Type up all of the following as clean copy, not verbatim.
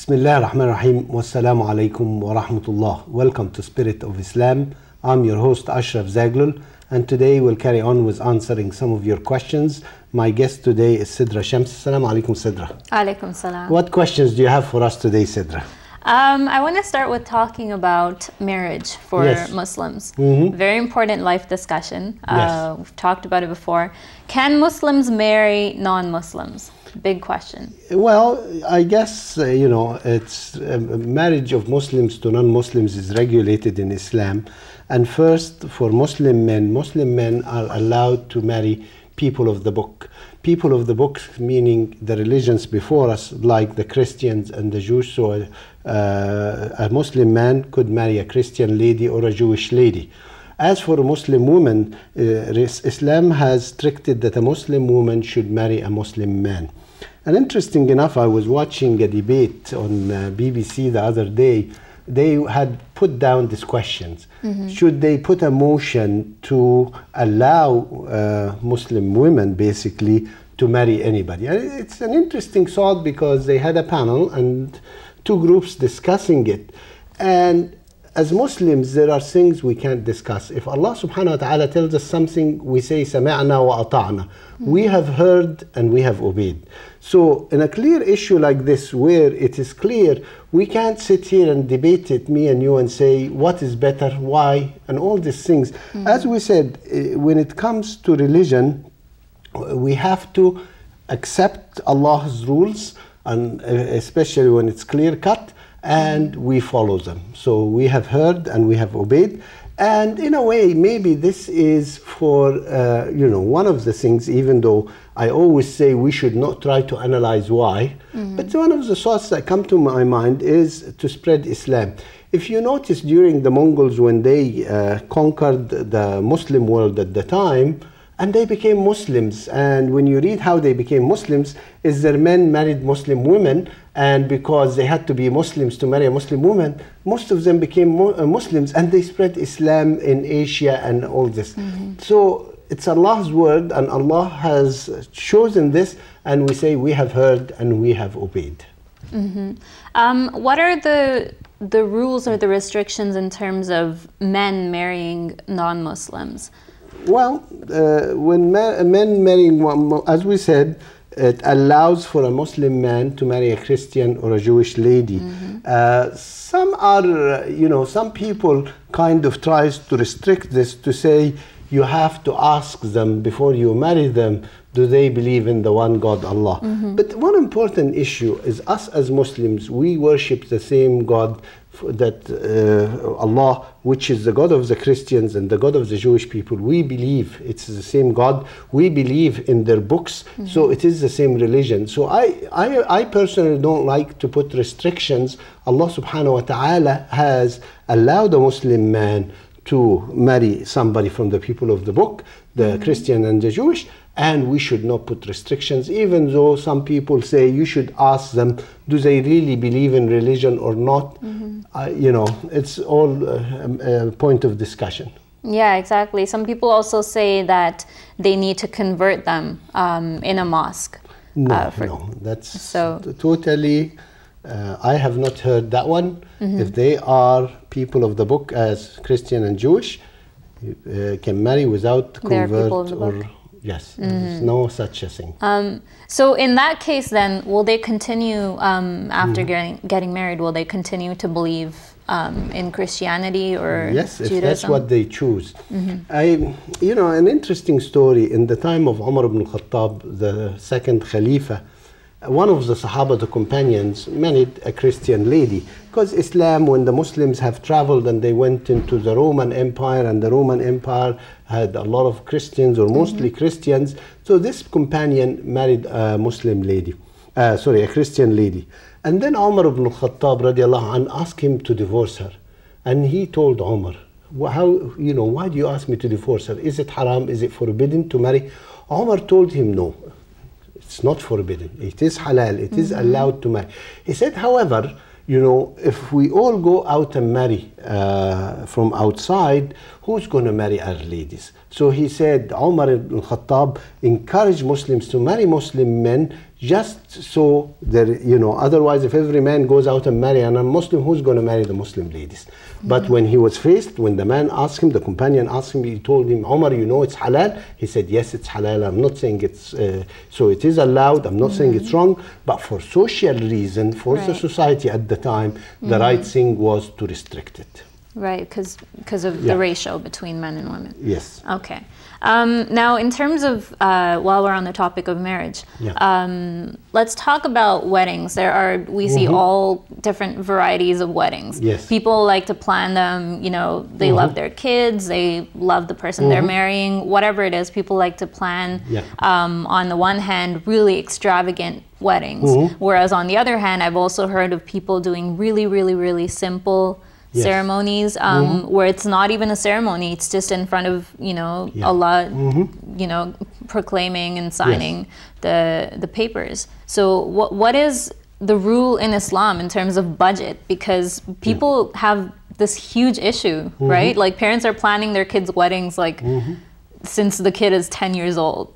Bismillah ar-Rahman ar-Rahim. Wassalamu alaikum wa rahmatullah. Welcome to Spirit of Islam. I'm your host Ashraf Zaghloul, and today we'll carry on with answering some of your questions. My guest today is Sidrah Shams. Assalamu alaikum, Sidrah. Alaikum salam. What questions do you have for us today, Sidrah? I want to start with talking about marriage for Muslims. Very important life discussion. We've talked about it before. Can Muslims marry non-Muslims? Big question. Well, I guess, it's marriage of Muslims to non-Muslims is regulated in Islam. And first, for Muslim men are allowed to marry people of the book. People of the book meaning the religions before us, like the Christians and the Jews. So a Muslim man could marry a Christian lady or a Jewish lady. As for a Muslim woman, Islam has restricted that a Muslim woman should marry a Muslim man. And interesting enough, I was watching a debate on BBC the other day. They had put down these questions. Should they put a motion to allow Muslim women basically to marry anybody? And it's an interesting thought because they had a panel and two groups discussing it. And as Muslims, there are things we can't discuss. If Allah subhanahu wa ta'ala tells us something, we say, سَمِعْنَا وَأَطَعْنَا. We have heard and we have obeyed. So in a clear issue like this, where it is clear, we can't sit here and debate it, me and you, and say, what is better, why, and all these things. As we said, when it comes to religion, we have to accept Allah's rules, and especially when it's clear-cut, and we follow them. So we have heard and we have obeyed. And in a way, maybe this is for, one of the things, even though I always say we should not try to analyze why, but one of the thoughts that come to my mind is to spread Islam. If you notice during the Mongols, when they conquered the Muslim world at the time, and they became Muslims, and when you read how they became Muslims, is their men married Muslim women, and because they had to be Muslims to marry a Muslim woman, most of them became Muslims, and they spread Islam in Asia and all this. So it's Allah's word, and Allah has chosen this, and we say we have heard and we have obeyed. What are the rules or the restrictions in terms of men marrying non-Muslims? Well, when men marrying, as we said, it allows for a Muslim man to marry a Christian or a Jewish lady. Some are, some people kind of tries to restrict this to say you have to ask them before you marry them, do they believe in the one God, Allah? But one important issue is us as Muslims, we worship the same God that Allah, which is the God of the Christians and the God of the Jewish people. We believe it's the same God. We believe in their books, so it is the same religion. So I personally don't like to put restrictions. Allah subhanahu wa ta'ala has allowed a Muslim man to marry somebody from the people of the book, the Christian and the Jewish, and we should not put restrictions, even though some people say you should ask them, do they really believe in religion or not? It's all a point of discussion. Yeah, exactly. Some people also say that they need to convert them in a mosque. No, that's totally, I have not heard that one. If they are people of the book as Christian and Jewish, can marry without convert or... Yes, there's no such a thing. So in that case then, will they continue, after getting married, will they continue to believe in Christianity or Judaism? If that's what they choose. An interesting story, in the time of Umar ibn Khattab, the second Khalifa, one of the Sahaba, the companions, married a Christian lady. Because Islam, when the Muslims have traveled and they went into the Roman Empire, and the Roman Empire had a lot of Christians, or mostly Christians, so this companion married a Muslim lady, a Christian lady. And then Umar ibn Khattab radiallahu anh asked him to divorce her. And he told Umar, why do you ask me to divorce her? Is it haram? Is it forbidden to marry? Umar told him, no. It's not forbidden. It is halal. It is allowed to marry. He said, however, if we all go out and marry from outside, who's going to marry our ladies? So he said, Umar ibn Khattab encouraged Muslims to marry Muslim men just so there, you know, otherwise if every man goes out and marry a non-Muslim, who's going to marry the Muslim ladies? But when he was faced, when the man asked him, the companion asked him, he told him, Umar, you know it's halal? He said, yes, it's halal. I'm not saying it's, so it is allowed. I'm not saying it's wrong. But for social reason, for the society at the time, the right thing was to restrict it. Right, because of the ratio between men and women. Yes. Okay. Now, in terms of, while we're on the topic of marriage, let's talk about weddings. We see all different varieties of weddings. Yes. People like to plan them, you know, they love their kids, they love the person they're marrying, whatever it is, people like to plan, on the one hand, really extravagant weddings. Whereas on the other hand, I've also heard of people doing really, really, really simple ceremonies where it's not even a ceremony, it's just in front of, you know, Allah, you know, proclaiming and signing the papers. So what is the rule in Islam in terms of budget? Because people have this huge issue, right? Like parents are planning their kids' weddings like since the kid is 10 years old.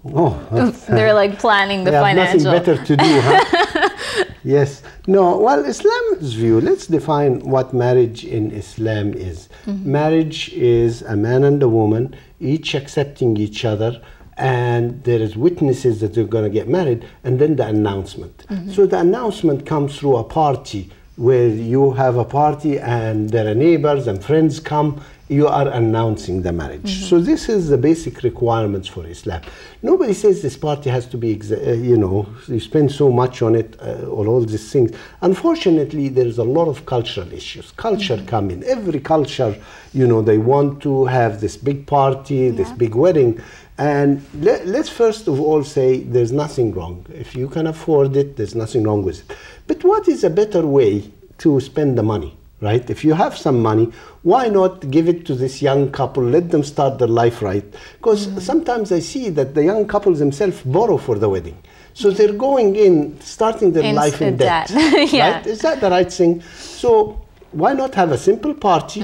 They're like planning the financial. Nothing better to do, huh? Yes. No, well, Islam's view, let's define what marriage in Islam is. Marriage is a man and a woman, each accepting each other, and there is witnesses that they're going to get married, and then the announcement. So the announcement comes through a party, where you have a party and there are neighbors and friends come, you are announcing the marriage. So this is the basic requirements for Islam. Nobody says this party has to be, you know, you spend so much on it, or all these things. Unfortunately, there's a lot of cultural issues. Culture come in. Every culture, you know, they want to have this big party, this big wedding. And let's first of all say there's nothing wrong. If you can afford it, there's nothing wrong with it. But what is a better way to spend the money, right? If you have some money, why not give it to this young couple, let them start their life right? Because sometimes I see that the young couples themselves borrow for the wedding. So they're going in, starting their life in debt. Right? Is that the right thing? So why not have a simple party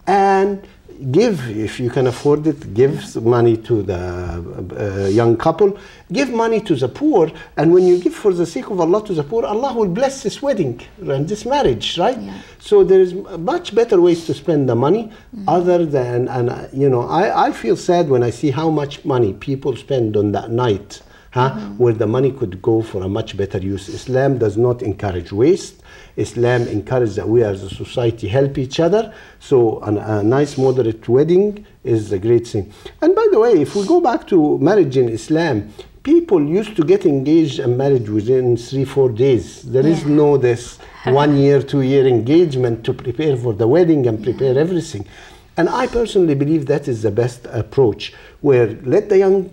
and give, if you can afford it, give money to the young couple, give money to the poor, and when you give for the sake of Allah to the poor, Allah will bless this wedding and this marriage, right? So there is much better ways to spend the money other than, and you know, I feel sad when I see how much money people spend on that night, where the money could go for a much better use. Islam does not encourage waste. Islam encourages that we as a society help each other. So a nice moderate wedding is a great thing. And by the way, if we go back to marriage in Islam, people used to get engaged and married within 3-4 days. There is no this 1 year, 2 year engagement to prepare for the wedding and prepare everything. And I personally believe that is the best approach, where let the young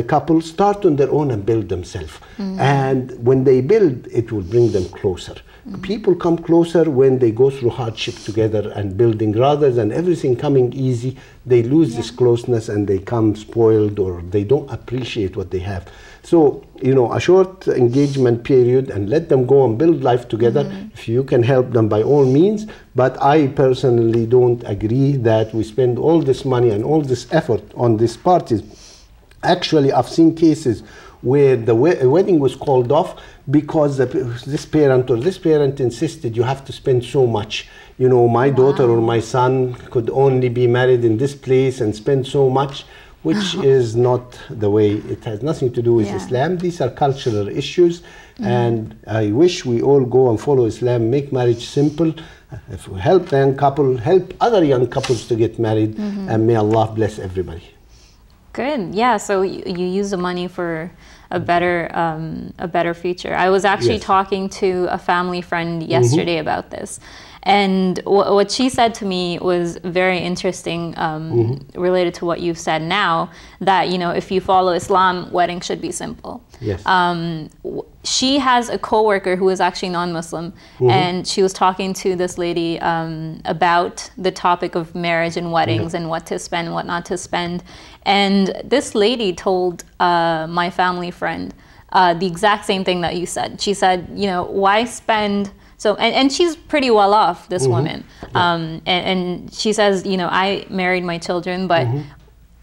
couple start on their own and build themselves. And when they build, it will bring them closer. People come closer when they go through hardship together and building, rather than everything coming easy. They lose this closeness and they come spoiled, or they don't appreciate what they have. So, you know, a short engagement period and let them go and build life together. If you can help them, by all means. But I personally don't agree that we spend all this money and all this effort on these parties. Actually, I've seen cases where the wedding was called off because this parent or this parent insisted you have to spend so much. You know, my daughter or my son could only be married in this place and spend so much, which is not the way. It has nothing to do with Islam. These are cultural issues, and I wish we all go and follow Islam, make marriage simple. If we help the young couple, help other young couples to get married, and may Allah bless everybody. Good. Yeah. So you use the money for a better future. I was actually talking to a family friend yesterday about this, and what she said to me was very interesting, related to what you've said now. That, you know, if you follow Islam, wedding should be simple. Yes. She has a coworker who is actually non-Muslim, and she was talking to this lady about the topic of marriage and weddings and what to spend, what not to spend. And this lady told my family friend the exact same thing that you said. She said, you know, why spend? So, and she's pretty well off, this woman. And she says, you know, I married my children, but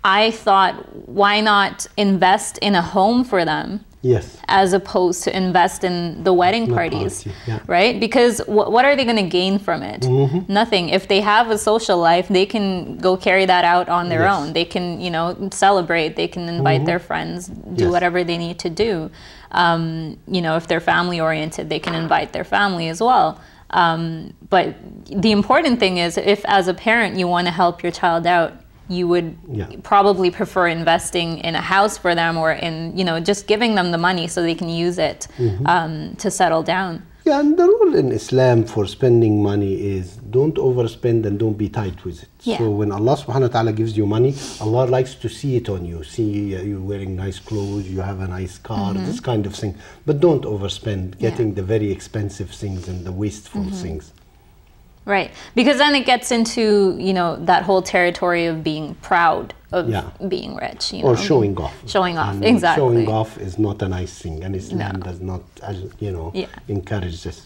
I thought, why not invest in a home for them? Yes. As opposed to invest in the wedding parties, right? Because what are they going to gain from it? Nothing. If they have a social life, they can go carry that out on their own. They can, you know, celebrate. They can invite their friends, do whatever they need to do. You know, if they're family oriented, they can invite their family as well. But the important thing is, if as a parent you want to help your child out, you would probably prefer investing in a house for them, or in, you know, just giving them the money so they can use it to settle down. Yeah, and the rule in Islam for spending money is don't overspend and don't be tight with it. Yeah. So when Allah subhanahu wa ta'ala gives you money, Allah likes to see it on you. See you wearing nice clothes, you have a nice car, this kind of thing. But don't overspend getting the very expensive things and the wasteful things. Right, because then it gets into, you know, that whole territory of being proud of being rich, you know, or showing off. Showing off, and exactly. Showing off is not a nice thing, and Islam does not, you know, encourage this.